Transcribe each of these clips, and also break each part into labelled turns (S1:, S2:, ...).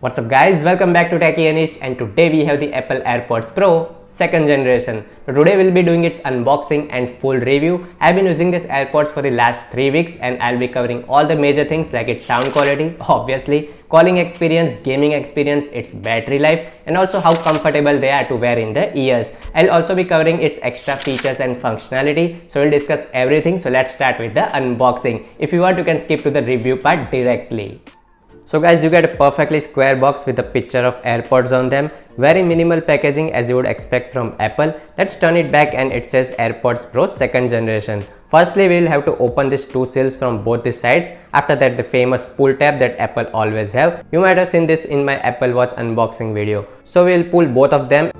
S1: What's up guys, welcome back to Techyy Anish, and today we have the Apple AirPods Pro 2nd generation. So today we'll be doing its unboxing and full review. I've been using this AirPods for the last 3 weeks and I'll be covering all the major things like its sound quality, obviously, calling experience, gaming experience, its battery life, and also how comfortable they are to wear in the ears. I'll also be covering its extra features and functionality, so we'll discuss everything. So let's start with the unboxing. If you want, you can skip to the review part directly. So guys, you get a perfectly square box with a picture of AirPods on them. Very minimal packaging as you would expect from Apple. Let's turn it back and it says AirPods Pro 2nd generation. Firstly, we will have to open these two seals from both the sides. After that, the famous pull tab that Apple always have. You might have seen this in my Apple Watch unboxing video. So we will pull both of them.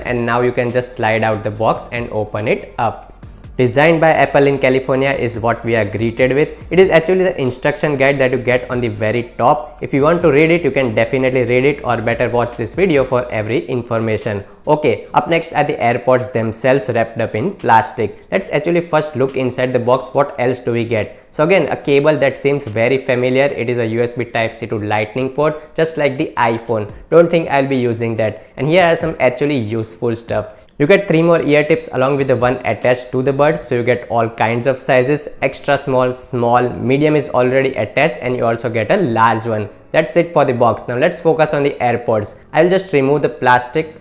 S1: And now you can just slide out the box and open it up. Designed by Apple in California is what we are greeted with. It is actually the instruction guide that you get on the very top. If you want to read it, you can definitely read it, or better watch this video for every information. Okay, up next are the AirPods themselves wrapped up in plastic. Let's actually first look inside the box. What else do we get? So again, a cable that seems very familiar. It is a USB Type-C to Lightning port, just like the iPhone. Don't think I'll be using that. And here are some actually useful stuff. You get 3 more ear tips along with the one attached to the buds, so you get all kinds of sizes. Extra small, small, medium is already attached, and you also get a large one. That's it for the box. Now let's focus on the AirPods. I'll just remove the plastic.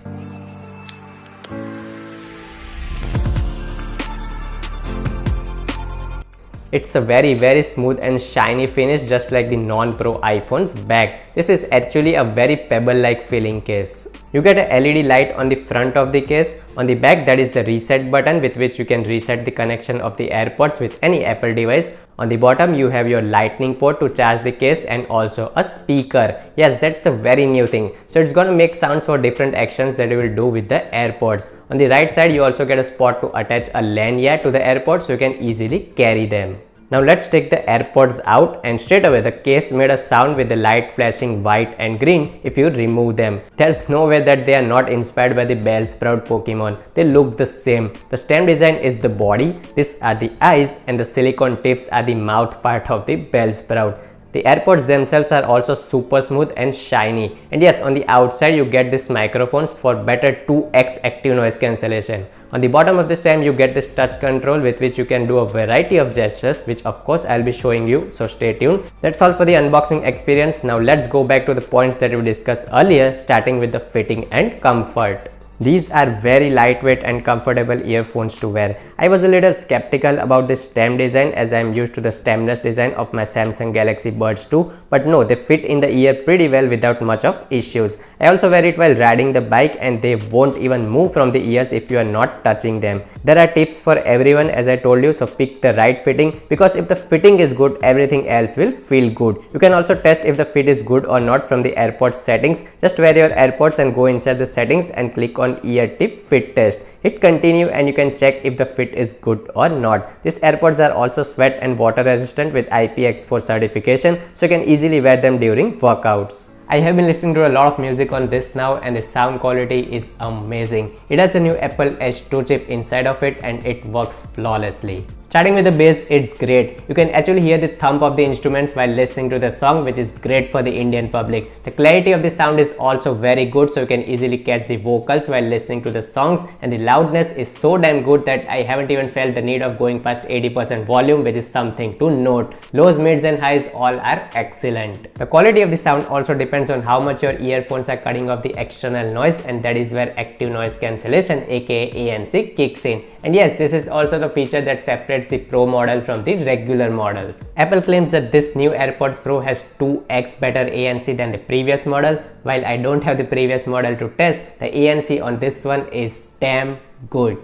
S1: It's a very smooth and shiny finish, just like the non-Pro iPhone's back. This is actually a very pebble-like feeling case. You get a LED light on the front of the case. On the back, that is the reset button with which you can reset the connection of the AirPods with any Apple device. On the bottom, you have your Lightning port to charge the case and also a speaker. Yes, that's a very new thing. So it's going to make sounds for different actions that you will do with the AirPods. On the right side, you also get a spot to attach a lanyard to the AirPods so you can easily carry them. Now let's take the AirPods out, and straight away the case made a sound with the light flashing white and green if you remove them. There's no way that they are not inspired by the Bellsprout Pokemon. They look the same. The stem design is the body, these are the eyes, and the silicone tips are the mouth part of the Bellsprout. The AirPods themselves are also super smooth and shiny. And yes, on the outside you get these microphones for better 2x active noise cancellation. On the bottom of the stem, you get this touch control with which you can do a variety of gestures, which of course I'll be showing you, so stay tuned. That's all for the unboxing experience. Now let's go back to the points that we discussed earlier, starting with the fitting and comfort. These are very lightweight and comfortable earphones to wear. I was a little skeptical about the stem design as I am used to the stemless design of my Samsung Galaxy Buds 2, but no, they fit in the ear pretty well without much of issues. I also wear it while riding the bike and they won't even move from the ears if you are not touching them. There are tips for everyone, as I told you, so pick the right fitting, because if the fitting is good, everything else will feel good. You can also test if the fit is good or not from the AirPods settings. Just wear your AirPods and go inside the settings and click on ear tip fit test. Hit continue and you can check if the fit is good or not. These AirPods are also sweat and water resistant with IPX4 certification, so you can easily wear them during workouts. I have been listening to a lot of music on this now, and the sound quality is amazing. It has the new Apple H2 chip inside of it and it works flawlessly. Starting with the bass, it's great. You can actually hear the thump of the instruments while listening to the song, which is great for the Indian public. The clarity of the sound is also very good, so you can easily catch the vocals while listening to the songs, and the loudness is so damn good that I haven't even felt the need of going past 80% volume, which is something to note. Lows, mids and highs all are excellent. The quality of the sound also depends on how much your earphones are cutting off the external noise, and that is where active noise cancellation, aka ANC, kicks in. And yes, this is also the feature that separates the Pro model from the regular models. Apple claims that this new AirPods Pro has 2x better ANC than the previous model. While I don't have the previous model to test, the ANC on this one is damn good.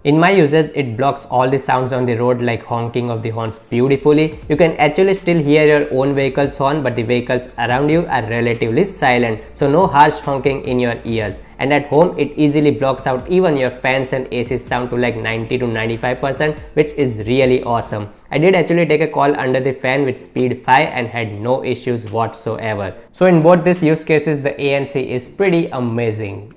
S1: In my usage, it blocks all the sounds on the road like honking of the horns beautifully. You can actually still hear your own vehicle's horn, but the vehicles around you are relatively silent, so no harsh honking in your ears. And at home, it easily blocks out even your fans and AC sound to like 90 to 95%, which is really awesome. I did actually take a call under the fan with speed 5 and had no issues whatsoever. So in both these use cases, the ANC is pretty amazing.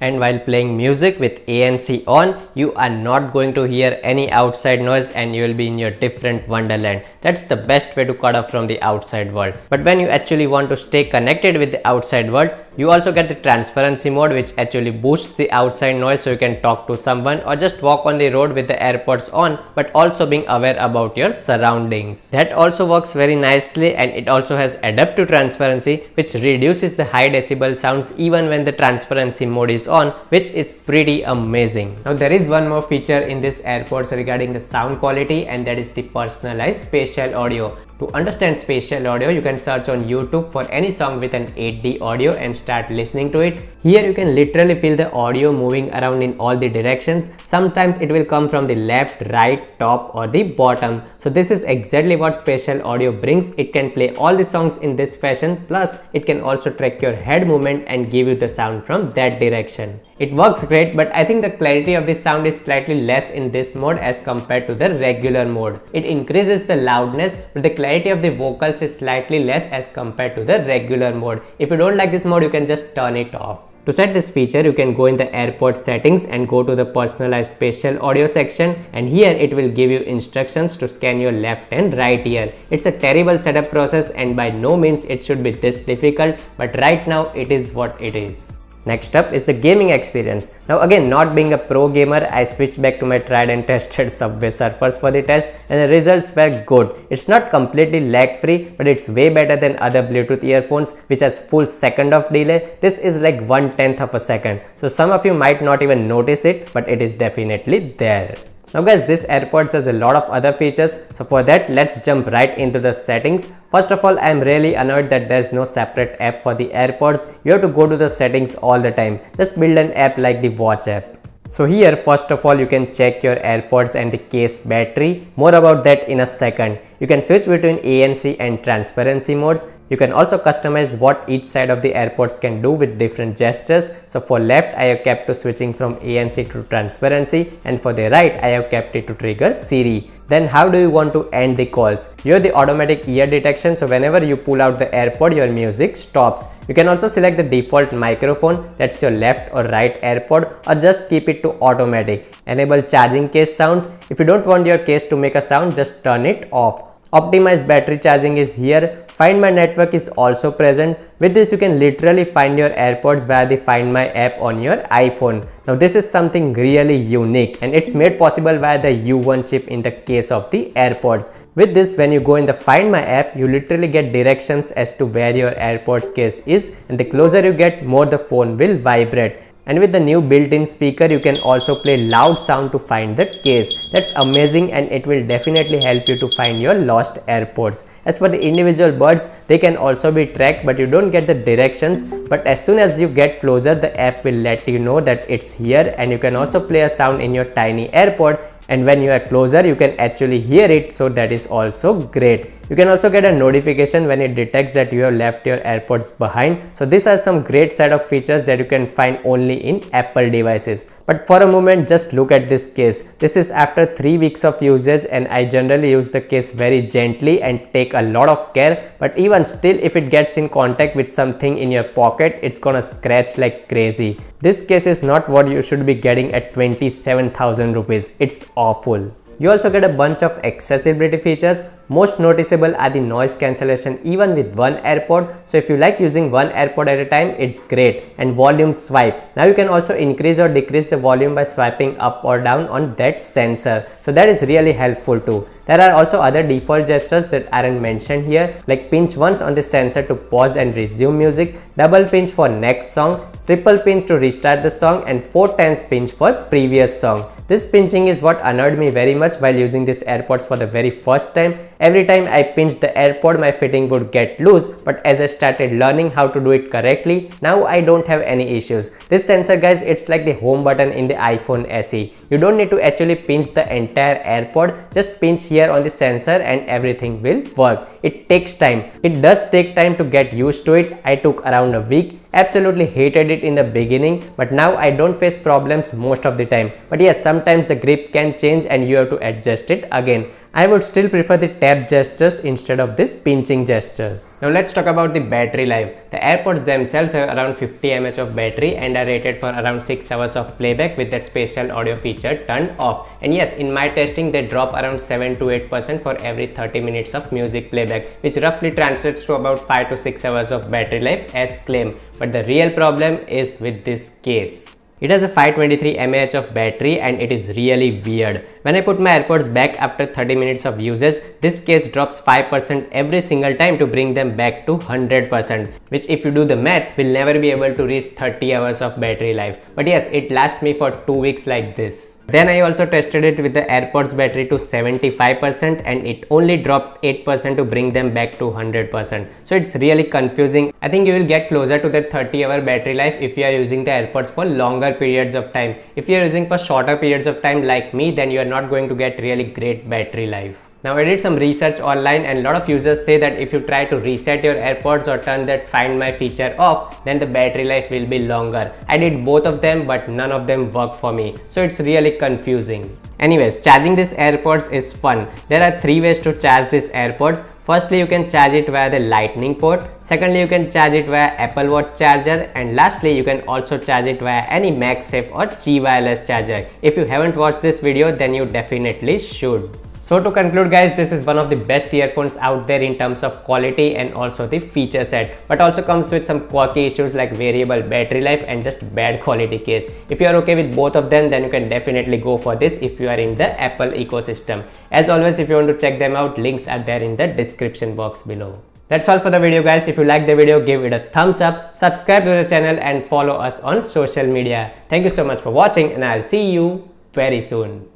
S1: And while playing music with ANC on, you are not going to hear any outside noise and you will be in your different wonderland. That's the best way to cut off from the outside world. But when you actually want to stay connected with the outside world, you also get the transparency mode, which actually boosts the outside noise so you can talk to someone or just walk on the road with the AirPods on, but also being aware about your surroundings. That also works very nicely, and it also has adaptive transparency, which reduces the high decibel sounds even when the transparency mode is on, which is pretty amazing. Now there is one more feature in this AirPods regarding the sound quality, and that is the personalized spatial audio. To understand spatial audio, you can search on YouTube for any song with an 8D audio and start listening to it. Here you can literally feel the audio moving around in all the directions. Sometimes it will come from the left, right, top or the bottom. So this is exactly what spatial audio brings. It can play all the songs in this fashion, plus it can also track your head movement and give you the sound from that direction. It works great, but I think the clarity of the sound is slightly less in this mode as compared to the regular mode. It increases the loudness, but the clarity of the vocals is slightly less as compared to the regular mode. If you don't like this mode, you can just turn it off. To set this feature, you can go in the AirPods settings and go to the personalized spatial audio section, and here it will give you instructions to scan your left and right ear. It's a terrible setup process and by no means it should be this difficult, but right now it is what it is. Next up is the gaming experience. Now again, not being a pro gamer, I switched back to my tried and tested Subway Surfers for the test, and the results were good. It's not completely lag free, but it's way better than other Bluetooth earphones which has full second of delay. This is like 1/10 of a second. So some of you might not even notice it, but it is definitely there. Now guys, this AirPods has a lot of other features, so for that let's jump right into the settings. First of all, I am really annoyed that there's no separate app for the AirPods. You have to go to the settings all the time. Just build an app like the Watch app. So here, first of all, you can check your AirPods and the case battery. More about that in a second. You can switch between ANC and transparency modes. You can also customize what each side of the AirPods can do with different gestures. So for left, I have kept to switching from ANC to transparency, and for the right, I have kept it to trigger Siri. Then how do you want to end the calls? You have the automatic ear detection, so whenever you pull out the AirPod, your music stops. You can also select the default microphone, that's your left or right AirPod, or just keep it to automatic. Enable charging case sounds. If you don't want your case to make a sound, just turn it off. Optimized battery charging is here. Find My network is also present. With this, you can literally find your AirPods via the Find My app on your iPhone. Now this is something really unique, and it's made possible via the U1 chip in the case of the AirPods. With this, when you go in the Find My app, you literally get directions as to where your AirPods case is, and the closer you get, more the phone will vibrate. And with the new built-in speaker, you can also play loud sound to find the case. That's amazing, and it will definitely help you to find your lost AirPods. As for the individual buds, they can also be tracked, but you don't get the directions. But as soon as you get closer, the app will let you know that it's here, and you can also play a sound in your tiny AirPod. And when you are closer, you can actually hear it, so that is also great. You can also get a notification when it detects that you have left your AirPods behind. So these are some great set of features that you can find only in Apple devices. But for a moment, just look at this case. This is after 3 weeks of usage, and I generally use the case very gently and take a lot of care. But even still, if it gets in contact with something in your pocket, it's gonna scratch like crazy. This case is not what you should be getting at 27,000 rupees. It's awful. You also get a bunch of accessibility features. Most noticeable are the noise cancellation even with one AirPod. So if you like using one AirPod at a time, it's great. And volume swipe. Now you can also increase or decrease the volume by swiping up or down on that sensor. So that is really helpful too. There are also other default gestures that aren't mentioned here, like pinch once on the sensor to pause and resume music, double pinch for next song, triple pinch to restart the song, and 4 times pinch for previous song. This pinching is what annoyed me very much while using these AirPods for the very first time. Every time I pinched the AirPod, my fitting would get loose, but as I started learning how to do it correctly, now I don't have any issues. This sensor, guys, it's like the home button in the iPhone SE. You don't need to actually pinch the entire AirPod, just pinch here on the sensor and everything will work. It takes time. It does take time to get used to it. I took around a week. Absolutely hated it in the beginning, but now I don't face problems most of the time. But yes, sometimes the grip can change and you have to adjust it again. I would still prefer the tap gestures instead of this pinching gestures. Now let's talk about the battery life. The AirPods themselves have around 50 mAh of battery and are rated for around 6 hours of playback with that spatial audio feature turned off. And yes, in my testing they drop around 7 to 8% for every 30 minutes of music playback, which roughly translates to about 5 to 6 hours of battery life as claimed. But the real problem is with this case. It has a 523 mAh of battery and it is really weird. When I put my AirPods back after 30 minutes of usage, this case drops 5% every single time to bring them back to 100%, which if you do the math, will never be able to reach 30 hours of battery life. But yes, it lasts me for 2 weeks like this. Then I also tested it with the AirPods battery to 75% and it only dropped 8% to bring them back to 100%. So it's really confusing. I think you will get closer to that 30-hour battery life if you are using the AirPods for longer periods of time. If you are using for shorter periods of time like me, then you are not going to get really great battery life. Now I did some research online and a lot of users say that if you try to reset your AirPods or turn that Find My feature off, then the battery life will be longer. I did both of them but none of them worked for me. So it's really confusing. Anyways, charging these AirPods is fun. There are 3 ways to charge these AirPods. Firstly, you can charge it via the lightning port. Secondly, you can charge it via Apple Watch charger. And lastly, you can also charge it via any MagSafe or Qi wireless charger. If you haven't watched this video, then you definitely should. So to conclude guys, this is one of the best earphones out there in terms of quality and also the feature set, but also comes with some quirky issues like variable battery life and just bad quality case. If you are okay with both of them, then you can definitely go for this if you are in the Apple ecosystem. As always, if you want to check them out, links are there in the description box below. That's all for the video guys. If you like the video, give it a thumbs up, subscribe to the channel and follow us on social media. Thank you so much for watching and I'll see you very soon.